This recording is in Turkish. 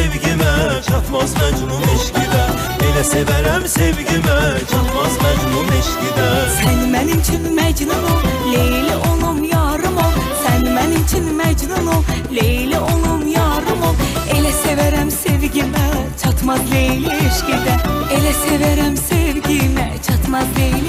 sevgime, çatmaz Mecnun eşkide. Elə severəm sevgime, çatmaz Mecnun eşkide. Sen benim için Mecnun ol, Leyli olum yarım ol. Sen benim için Mecnun ol, Leyli olum yarım ol. Ele severem sevgime, çatmaz Leyli eşkide. Ele severem sevgime, çatmaz Leyli